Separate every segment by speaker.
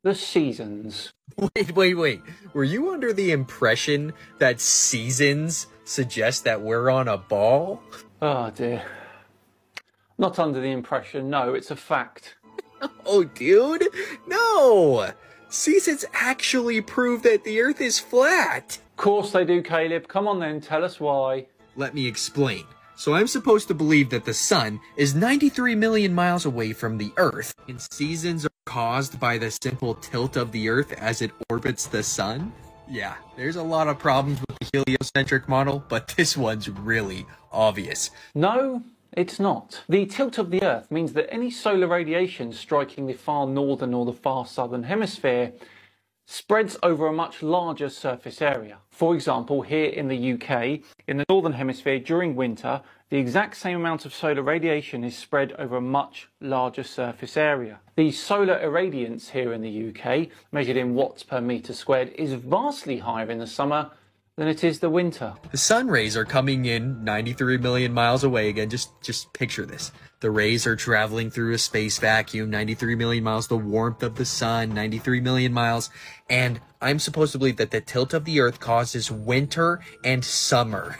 Speaker 1: the seasons.
Speaker 2: Wait. Were you under the impression that seasons suggest that we're on a ball?
Speaker 1: Oh dear. Not under the impression, no, it's a fact.
Speaker 2: Oh, dude, no! Seasons actually prove that the Earth is flat.
Speaker 1: Of course they do, Caleb. Come on then, tell us why.
Speaker 2: Let me explain. So I'm supposed to believe that the sun is 93 million miles away from the Earth, and seasons are caused by the simple tilt of the Earth as it orbits the sun? Yeah, there's a lot of problems with the heliocentric model, but this one's really obvious.
Speaker 1: No, it's not. The tilt of the Earth means that any solar radiation striking the far northern or the far southern hemisphere spreads over a much larger surface area. For example, here in the UK, in the northern hemisphere during winter, the exact same amount of solar radiation is spread over a much larger surface area. The solar irradiance here in the UK, measured in watts per metre squared, is vastly higher in the summer than it is the winter.
Speaker 2: The sun rays are coming in 93 million miles away. Again, just picture this. The rays are traveling through a space vacuum, 93 million miles, the warmth of the sun, 93 million miles. And I'm supposed to believe that the tilt of the Earth causes winter and summer.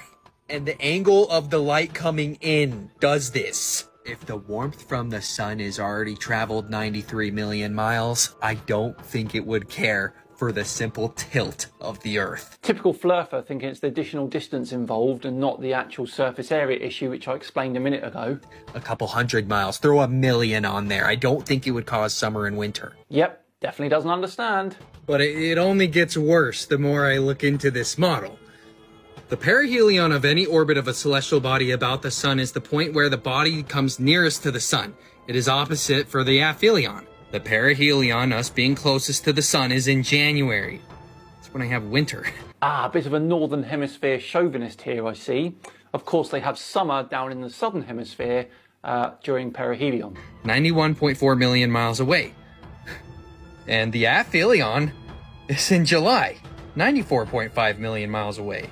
Speaker 2: And the angle of the light coming in does this. If the warmth from the sun is already traveled 93 million miles, I don't think it would care for the simple tilt of the Earth.
Speaker 1: Typical flurfer, thinking it's the additional distance involved and not the actual surface area issue, which I explained a minute ago.
Speaker 2: A couple 100 miles, throw a million on there. I don't think it would cause summer and winter.
Speaker 1: Yep, definitely doesn't understand.
Speaker 2: But it only gets worse the more I look into this model. The perihelion of any orbit of a celestial body about the sun is the point where the body comes nearest to the sun. It is opposite for the aphelion. The perihelion, us being closest to the sun, is in January. That's when I have winter.
Speaker 1: Ah, a bit of a northern hemisphere chauvinist here, I see. Of course, they have summer down in the southern hemisphere during perihelion.
Speaker 2: 91.4 million miles away. And the aphelion is in July, 94.5 million miles away.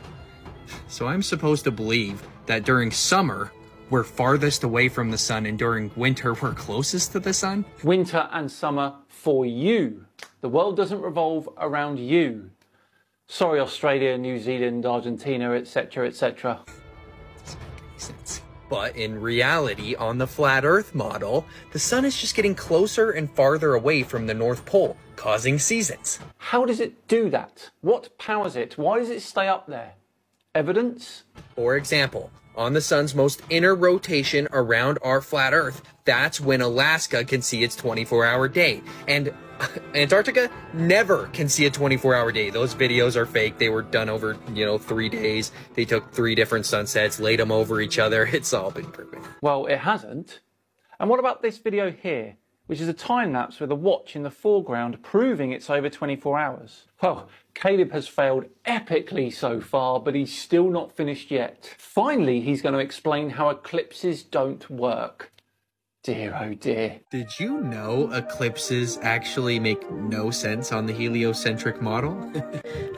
Speaker 2: So I'm supposed to believe that during summer, we're farthest away from the sun, and during winter, we're closest to the sun?
Speaker 1: Winter and summer for you. The world doesn't revolve around you. Sorry, Australia, New Zealand, Argentina, etc., etc.
Speaker 2: Doesn't make any sense. But in reality, on the flat Earth model, the sun is just getting closer and farther away from the North Pole, causing seasons.
Speaker 1: How does it do that? What powers it? Why does it stay up there? Evidence?
Speaker 2: For example, on the sun's most inner rotation around our flat Earth, that's when Alaska can see its 24-hour day. And Antarctica never can see a 24-hour day. Those videos are fake. They were done over, 3 days. They took 3 different sunsets, laid them over each other. It's all been proven.
Speaker 1: Well, it hasn't. And what about this video here, which is a time-lapse with a watch in the foreground proving it's over 24 hours? Well, Caleb has failed epically so far, but he's still not finished yet. Finally, he's going to explain how eclipses don't work. Dear, oh dear.
Speaker 2: Did you know eclipses actually make no sense on the heliocentric model?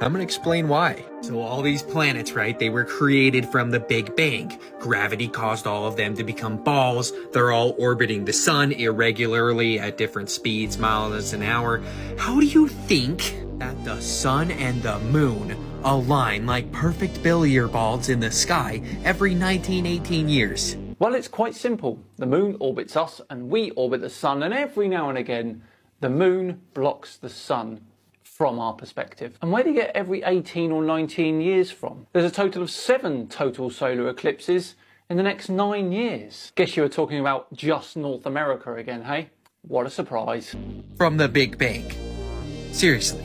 Speaker 2: I'm gonna explain why. So all these planets, right, they were created from the Big Bang. Gravity caused all of them to become balls. They're all orbiting the sun irregularly at different speeds, miles an hour. How do you think that the sun and the moon align like perfect billiard balls in the sky every 19-18 years?
Speaker 1: Well, it's quite simple. The moon orbits us and we orbit the sun, and every now and again the moon blocks the sun from our perspective. And where do you get every 18 or 19 years from? There's a total of 7 total solar eclipses in the next 9 years. Guess you were talking about just North America again, hey? What a surprise.
Speaker 2: From the Big Bang. Seriously,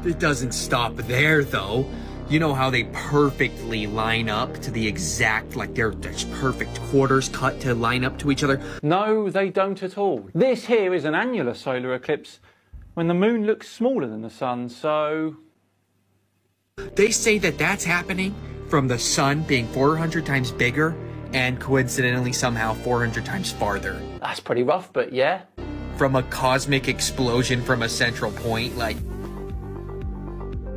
Speaker 2: it doesn't stop there though. You know how they perfectly line up to the exact, like they're perfect quarters cut to line up to each other?
Speaker 1: No, they don't at all. This here is an annular solar eclipse when the moon looks smaller than the sun, so...
Speaker 2: They say that that's happening from the sun being 400 times bigger and coincidentally somehow 400 times farther.
Speaker 1: That's pretty rough, but yeah.
Speaker 2: From a cosmic explosion from a central point, like...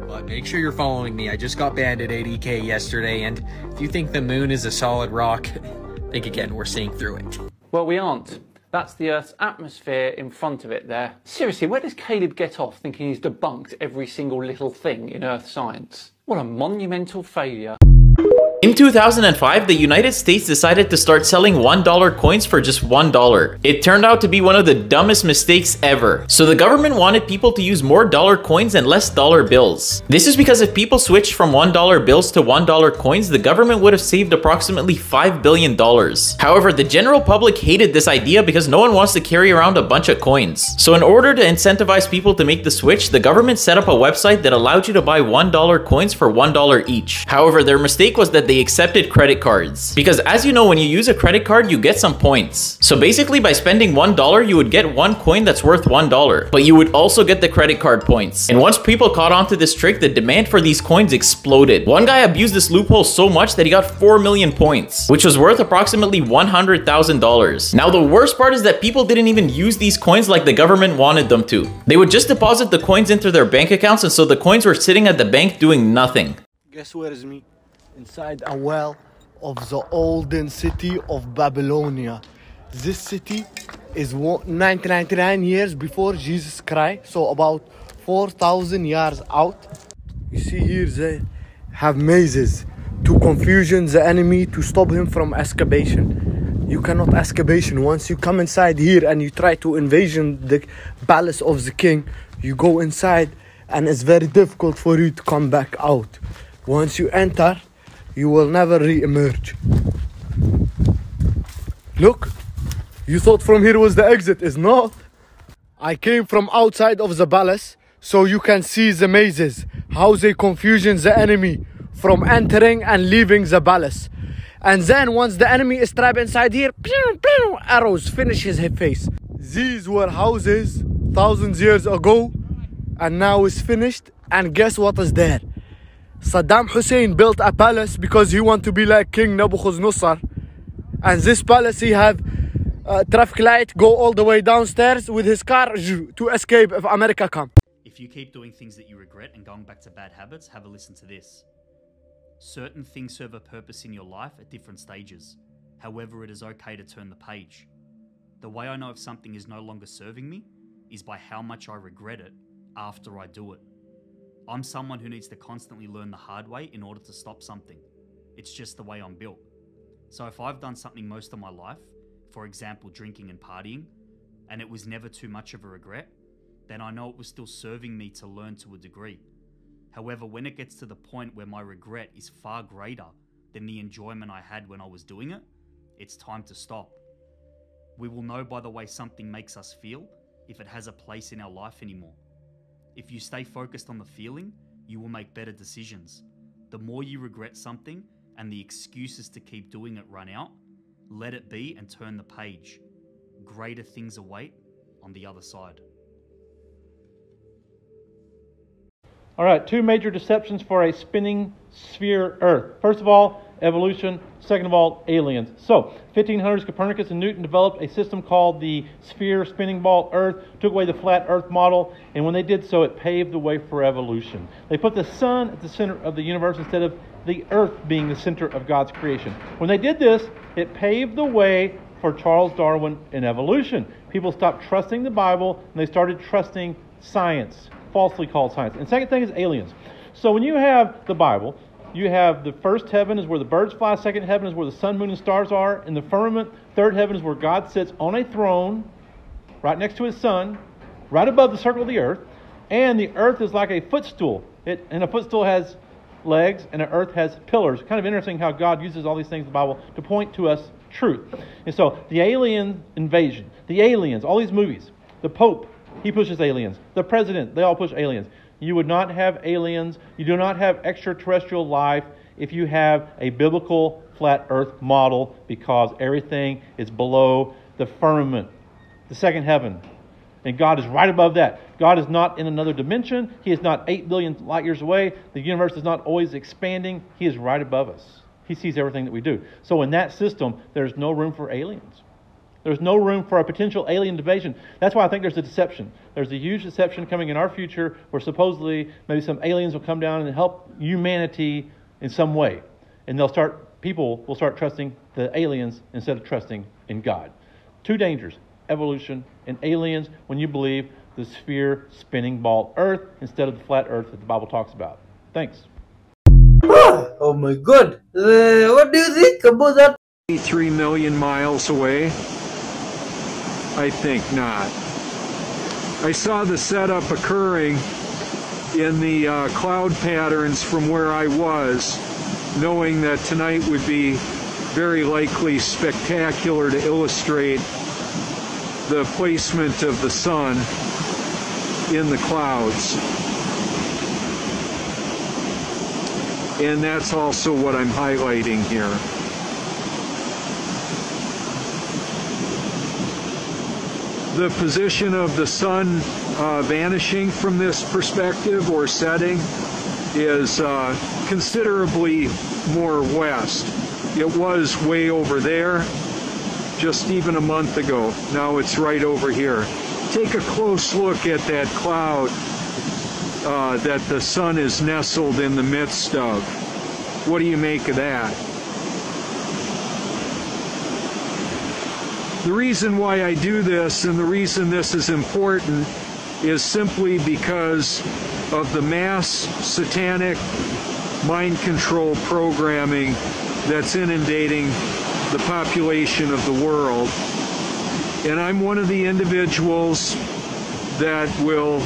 Speaker 2: But make sure you're following me. I just got banned at 80K yesterday, and if you think the moon is a solid rock, think again, we're seeing through it.
Speaker 1: Well, we aren't. That's the Earth's atmosphere in front of it there. Seriously, where does Caleb get off thinking he's debunked every single little thing in Earth science? What a monumental failure.
Speaker 3: In 2005, the United States decided to start selling $1 coins for just $1. It turned out to be one of the dumbest mistakes ever. So the government wanted people to use more dollar coins and less dollar bills. This is because if people switched from $1 bills to $1 coins, the government would have saved approximately $5 billion. However, the general public hated this idea because no one wants to carry around a bunch of coins. So in order to incentivize people to make the switch, the government set up a website that allowed you to buy $1 coins for $1 each. However, their mistake was that they accepted credit cards. Because as you know, when you use a credit card, you get some points. So basically by spending $1, you would get one coin that's worth $1, but you would also get the credit card points. And once people caught on to this trick, the demand for these coins exploded. One guy abused this loophole so much that he got 4 million points, which was worth approximately $100,000. Now the worst part is that people didn't even use these coins like the government wanted them to. They would just deposit the coins into their bank accounts, and so the coins were sitting at the bank doing nothing.
Speaker 4: Guess where is me? Inside a well of the olden city of Babylonia. This city is 999 years before Jesus Christ, so about 4,000 years out. You see here they have mazes to confusion the enemy, to stop him from escapation. You cannot escapation. Once you come inside here and you try to invasion the palace of the king, you go inside and it's very difficult for you to come back out. Once you enter, you will never re-emerge. Look, you thought from here was the exit. It's not. I came from outside of the palace, so you can see the mazes, how they confusion the enemy from entering and leaving the palace. And then once the enemy is trapped inside here, arrows finish his face. These were houses thousands years ago, and now it's finished. And guess what is there? Saddam Hussein built a palace because he wanted to be like King Nebuchadnezzar. And this palace, he have traffic light go all the way downstairs with his car to escape if America come.
Speaker 5: If you keep doing things that you regret and going back to bad habits, have a listen to this. Certain things serve a purpose in your life at different stages. However, it is okay to turn the page. The way I know if something is no longer serving me is by how much I regret it after I do it. I'm someone who needs to constantly learn the hard way in order to stop something. It's just the way I'm built. So if I've done something most of my life, for example, drinking and partying, and it was never too much of a regret, then I know it was still serving me to learn to a degree. However, when it gets to the point where my regret is far greater than the enjoyment I had when I was doing it, it's time to stop. We will know by the way something makes us feel if it has a place in our life anymore. If you stay focused on the feeling, you will make better decisions. The more you regret something and the excuses to keep doing it run out, let it be and turn the page. Greater things await on the other side.
Speaker 6: All right, two major deceptions for a spinning sphere Earth. First of all, evolution. Second of all, aliens. So, 1500s, Copernicus and Newton developed a system called the sphere spinning ball Earth, took away the flat Earth model, and when they did so, it paved the way for evolution. They put the sun at the center of the universe instead of the Earth being the center of God's creation. When they did this, it paved the way for Charles Darwin and evolution. People stopped trusting the Bible, and they started trusting science, falsely called science. And second thing is aliens. So when you have the Bible, you have the first heaven is where the birds fly, second heaven is where the sun, moon, and stars are in the firmament, third heaven is where God sits on a throne, right next to his sun, right above the circle of the earth, and the earth is like a footstool. And a footstool has legs, and the earth has pillars. Kind of interesting how God uses all these things in the Bible to point to us truth. And so the alien invasion, the aliens, all these movies, the Pope, he pushes aliens. The president, they all push aliens. You would not have aliens. You do not have extraterrestrial life if you have a biblical flat earth model, because everything is below the firmament, the second heaven. And God is right above that. God is not in another dimension. He is not 8 billion light years away. The universe is not always expanding. He is right above us. He sees everything that we do. So in that system, there's no room for aliens. There's no room for a potential alien invasion. That's why I think there's a deception. There's a huge deception coming in our future where supposedly maybe some aliens will come down and help humanity in some way. And people will start trusting the aliens instead of trusting in God. Two dangers. evolution, and aliens when you believe the sphere spinning ball Earth instead of the flat Earth that the Bible talks about. Thanks.
Speaker 7: Oh my God! What do you think about that?
Speaker 8: 3 million miles away? I think not. I saw the setup occurring in the cloud patterns from where I was, knowing that tonight would be very likely spectacular to illustrate the placement of the sun in the clouds. And that's also what I'm highlighting here. The position of the sun vanishing from this perspective or setting is considerably more west. It was way over there just even a month ago. Now it's right over here. Take a close look at that cloud that the sun is nestled in the midst of. What do you make of that? The reason why I do this and the reason this is important is simply because of the mass satanic mind control programming that's inundating the population of the world. And I'm one of the individuals that will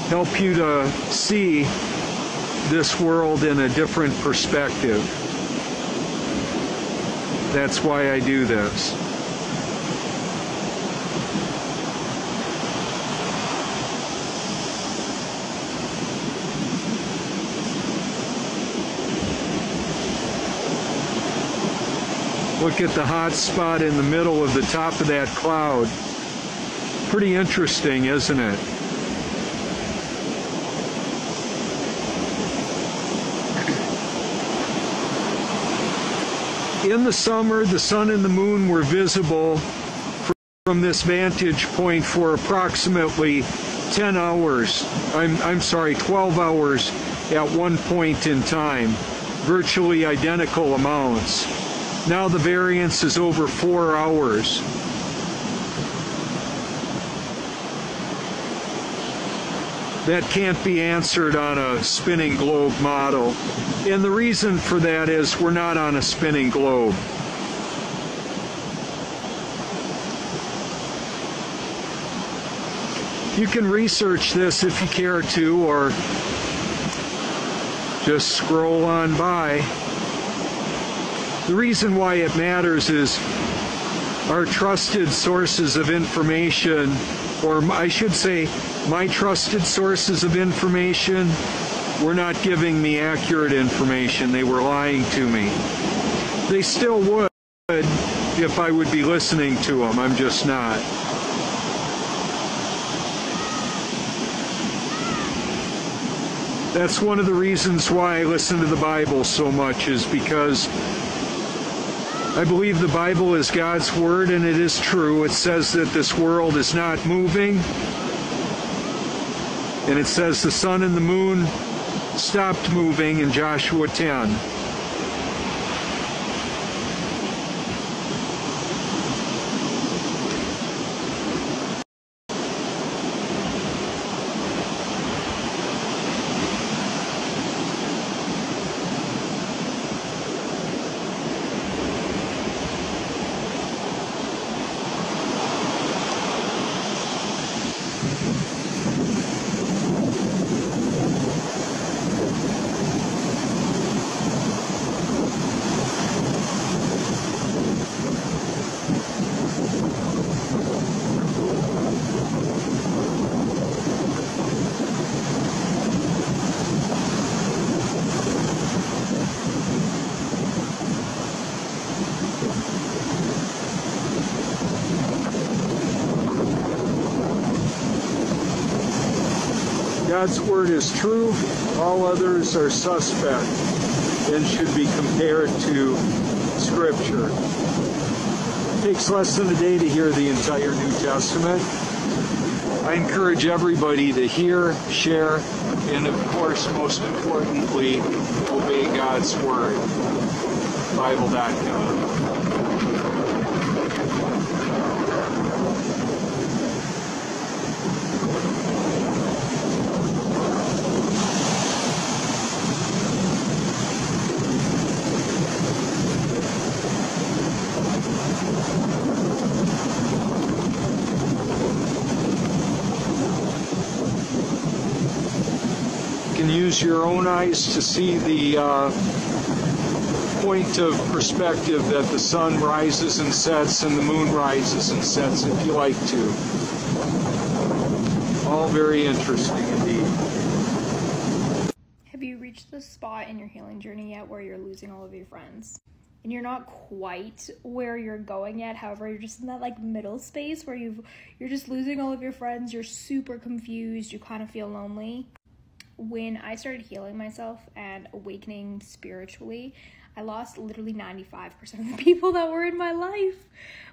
Speaker 8: help you to see this world in a different perspective. That's why I do this. Look at the hot spot in the middle of the top of that cloud. Pretty interesting, isn't it? In the summer, the sun and the moon were visible from this vantage point for approximately 10 hours. I'm sorry, 12 hours at one point in time. Virtually identical amounts. Now the variance is over 4 hours. That can't be answered on a spinning globe model. And the reason for that is we're not on a spinning globe. You can research this if you care to, or just scroll on by. The reason why it matters is our trusted sources of information, or I should say, my trusted sources of information, were not giving me accurate information. They were lying to me. They still would if I would be listening to them. I'm just not. That's one of the reasons why I listen to the Bible so much, is because I believe the Bible is God's Word, and it is true. It says that this world is not moving, and it says the sun and the moon stopped moving in Joshua 10. God's Word is true. All others are suspect and should be compared to Scripture. It takes less than a day to hear the entire New Testament. I encourage everybody to hear, share, and of course, most importantly, obey God's Word. Bible.com. can use your own eyes to see the point of perspective that the sun rises and sets and the moon rises and sets, if you like to. All very interesting indeed.
Speaker 9: Have you reached the spot in your healing journey yet where you're losing all of your friends? And you're not quite where you're going yet, however, you're just in that like middle space where you're just losing all of your friends, you're super confused, you kind of feel lonely. When I started healing myself and awakening spiritually, I lost literally 95% of the people that were in my life.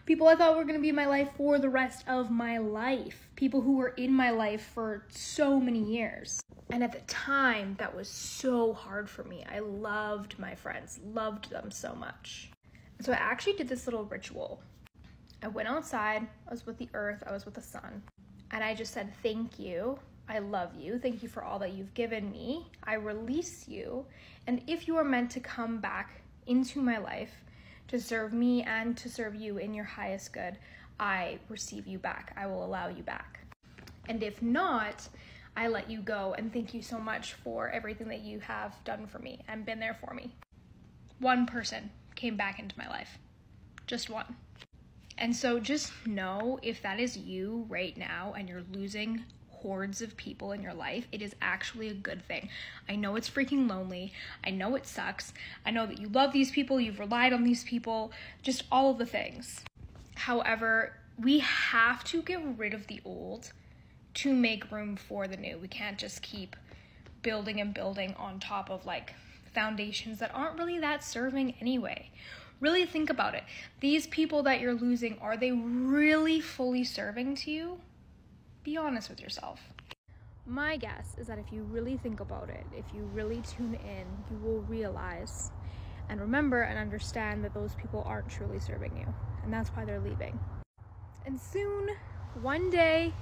Speaker 9: People I thought were going to be in my life for the rest of my life. People who were in my life for so many years. And at the time, that was so hard for me. I loved my friends, loved them so much. So I actually did this little ritual. I went outside, I was with the earth, I was with the sun. And I just said, thank you. I love you. Thank you for all that you've given me. I release you. And if you are meant to come back into my life to serve me and to serve you in your highest good, I receive you back. I will allow you back. And if not, I let you go. And thank you so much for everything that you have done for me and been there for me. One person came back into my life. Just one. And so just know, if that is you right now and you're losing hordes of people in your life, it is actually a good thing. I know it's freaking lonely. I know it sucks. I know that you love these people, you've relied on these people, just all of the things. However, we have to get rid of the old to make room for the new. We can't just keep building and building on top of like foundations that aren't really that serving anyway. Really think about it. These people that you're losing, are they really fully serving to you? Be honest with yourself. My guess is that if you really think about it, if you really tune in, you will realize and remember and understand that those people aren't truly serving you. And that's why they're leaving. And soon, one day,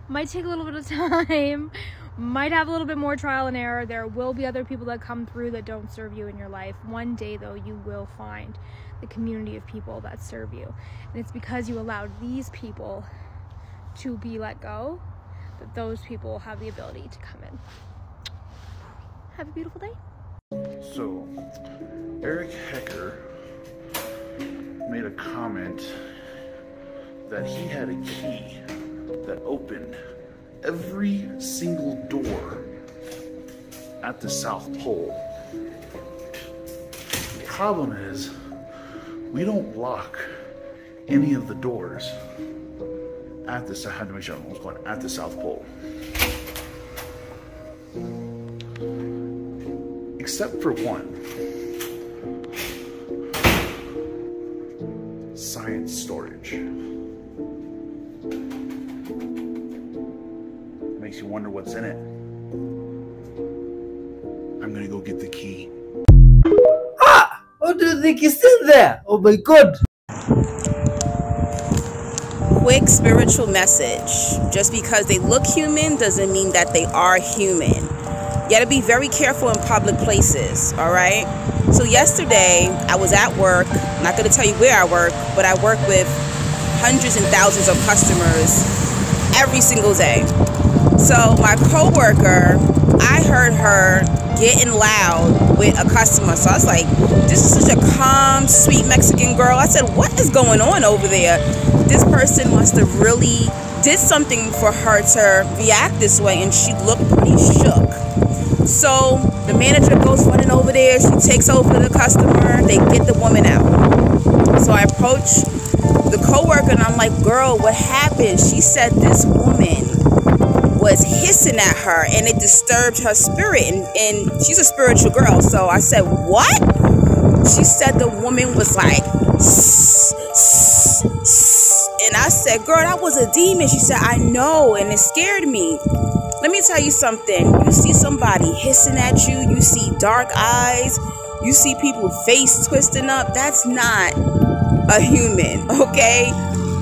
Speaker 9: might take a little bit of time, might have a little bit more trial and error. There will be other people that come through that don't serve you in your life. One day, though, you will find the community of people that serve you. And it's because you allowed these people to be let go, that those people have the ability to come in. Have a beautiful day.
Speaker 10: So, Eric Hecker made a comment that he had a key that opened every single door at the South Pole. The problem is, we don't lock any of the doors at the, I had to make sure I was going at the South Pole. Except for one. Science storage. Makes you wonder what's in it. I'm gonna go get the key.
Speaker 7: Ah! What do you think is in there? Oh my god!
Speaker 11: Quick spiritual message. Just because they look human doesn't mean that they are human. You gotta be very careful in public places, all right? So yesterday, I was at work. I'm not gonna tell you where I work, but I work with hundreds and thousands of customers every single day. So my coworker, I heard her getting loud with a customer. So I was like, this is such a calm, sweet Mexican girl. I said, what is going on over there? This person must have really did something for her to react this way, and she looked pretty shook. So the manager goes running over there. She takes over the customer. They get the woman out. So I approach the coworker and I'm like, girl, what happened? She said this woman was hissing at her and it disturbed her spirit, and she's a spiritual girl. So I said, what? She said the woman was like, sss, sss, sss. And I said, girl, that was a demon. She said, I know, and it scared me. Let me tell you something. You see somebody hissing at you, you see dark eyes, you see people face twisting up, that's not a human, okay?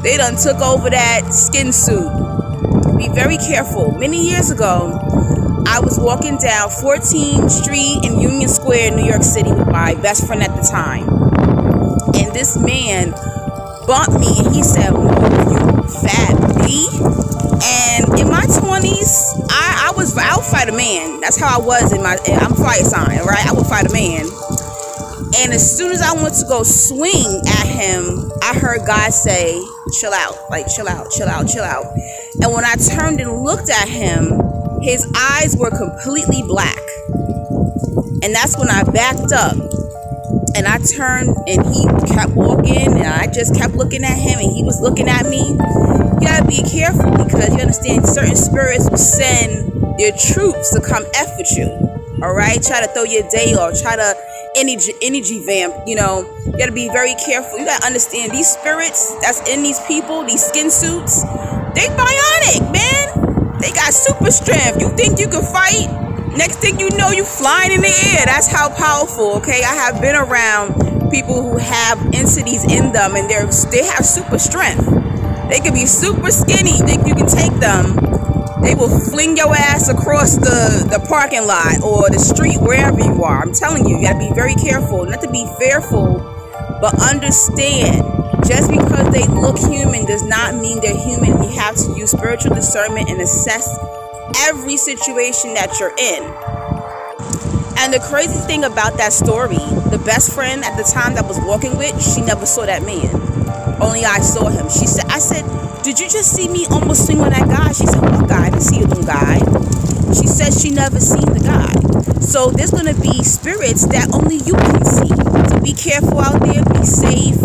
Speaker 11: They done took over that skin suit. Be very careful. Many years ago, I was walking down 14th Street in Union Square, New York City with my best friend at the time. And this man bumped me and he said, you fat B. And in my 20s, I was out fighting fight a man. That's how I was I'm a fire sign, right? I would fight a man. And as soon as I went to go swing at him, I heard God say, chill out, like chill out, chill out, chill out. And when I turned and looked at him, his eyes were completely black. And that's when I backed up. And I turned and he kept walking and I just kept looking at him and he was looking at me. You gotta be careful because you understand certain spirits will send their troops to come F with you. Alright? Try to throw your day off, try to energy vamp, you know. You gotta be very careful. You gotta understand these spirits that's in these people, these skin suits, they bionic, man. They got super strength. You think you can fight? Next thing you know, you flying in the air. That's how powerful, okay? I have been around people who have entities in them and they have super strength. They can be super skinny. You think you can take them? They will fling your ass across the parking lot or the street, wherever you are. I'm telling you, you gotta be very careful. Not to be fearful, but understand, just because they look human does not mean they're human. You have to use spiritual discernment and assess every situation that you're in. And the crazy thing about that story, the best friend at the time that I was walking with, she never saw that man. Only I saw him. I said, did you just see me almost swing on that guy? She said, what guy? I didn't see no guy. She said she never seen the guy. So there's going to be spirits that only you can see. So be careful out there. Be safe.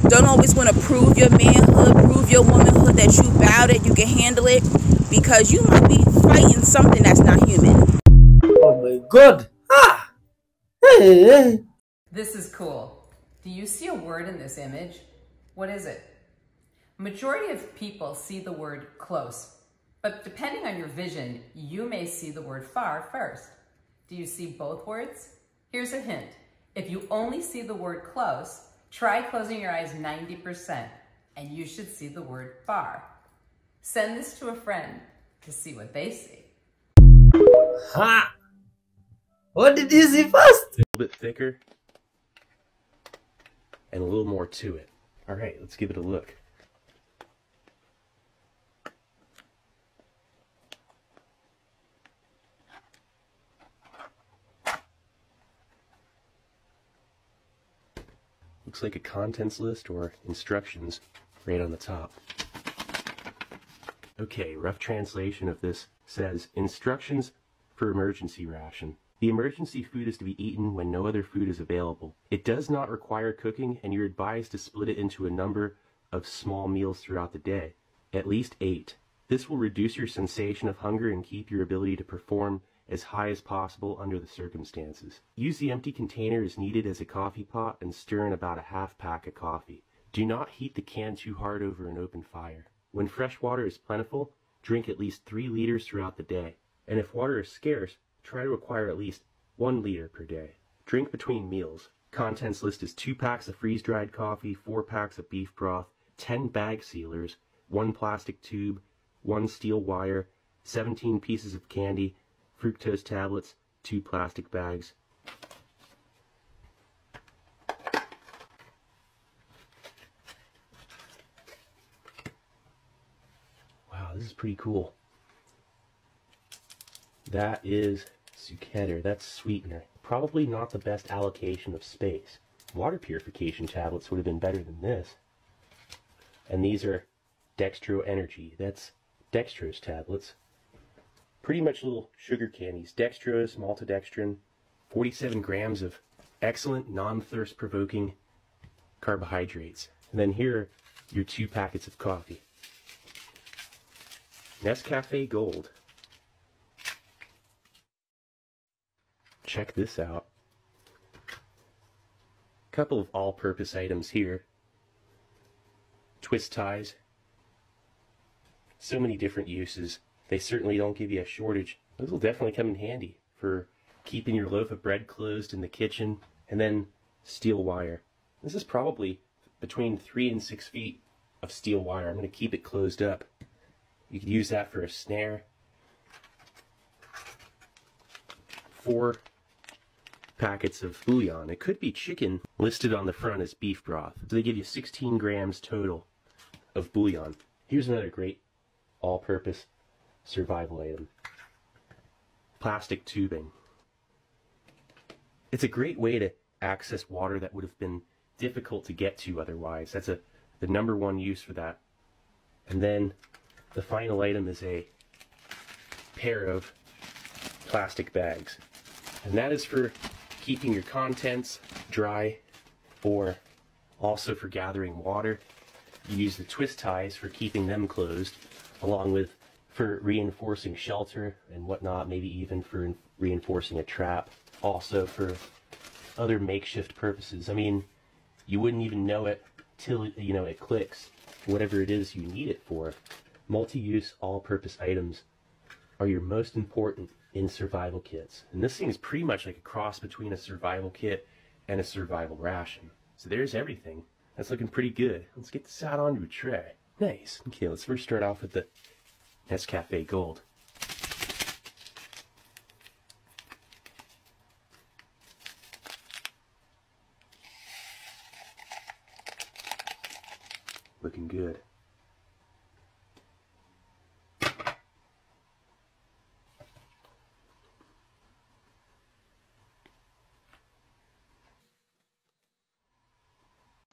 Speaker 11: Don't always want to prove your manhood, prove your womanhood, that you bout it, you can handle it, because you might be fighting something that's not human.
Speaker 7: Oh my God. Ah.
Speaker 12: This is cool. Do you see a word in this image? What is it? Majority of people see the word close, but depending on your vision, you may see the word far first. Do you see both words? Here's a hint. If you only see the word close, try closing your eyes 90%, and you should see the word far. Send this to a friend to see what they see.
Speaker 7: Ha! What did you see first?
Speaker 13: A little bit thicker and a little more to it. All right, let's give it a look. Looks like a contents list or instructions right on the top. Okay, rough translation of this says, instructions for emergency ration. The emergency food is to be eaten when no other food is available. It does not require cooking, and you're advised to split it into a number of small meals throughout the day, at least 8. This will reduce your sensation of hunger and keep your ability to perform as high as possible under the circumstances. Use the empty container as needed as a coffee pot and stir in about a half pack of coffee. Do not heat the can too hard over an open fire. When fresh water is plentiful, drink at least 3 liters throughout the day. And if water is scarce, try to acquire at least 1 liter per day. Drink between meals. Contents list is 2 packs of freeze-dried coffee, 4 packs of beef broth, 10 bag sealers, 1 plastic tube, 1 steel wire, 17 pieces of candy, fructose tablets, 2 plastic bags. Wow, this is pretty cool. That is suketter, that's sweetener. Probably not the best allocation of space. Water purification tablets would have been better than this. And these are dextro energy, that's dextrose tablets. Pretty much little sugar candies. Dextrose, maltodextrin, 47 grams of excellent, non-thirst provoking carbohydrates. And then here are your 2 packets of coffee. Nescafe Gold. Check this out. Couple of all-purpose items here. Twist ties. So many different uses. They certainly don't give you a shortage. Those will definitely come in handy for keeping your loaf of bread closed in the kitchen. And then steel wire. This is probably between 3 and 6 feet of steel wire. I'm going to keep it closed up. You could use that for a snare. 4 packets of bouillon. It could be chicken, listed on the front as beef broth. So they give you 16 grams total of bouillon. Here's another great all-purpose survival item. plastic tubing. It's a great way to access water that would have been difficult to get to otherwise. That's the number one use for that. And then the final item is a pair of plastic bags. And that is for keeping your contents dry, or also for gathering water. You use the twist ties for keeping them closed, along with for reinforcing shelter and whatnot, maybe even for reinforcing a trap, also for other makeshift purposes. I mean, you wouldn't even know it till, you know, it clicks, whatever it is you need it for. Multi-use, all-purpose items are your most important in survival kits. And this thing is pretty much like a cross between a survival kit and a survival ration. So there's everything. That's looking pretty good. Let's get this out onto a tray. Nice. Okay, let's first start off with the Nescafe Gold. Looking good.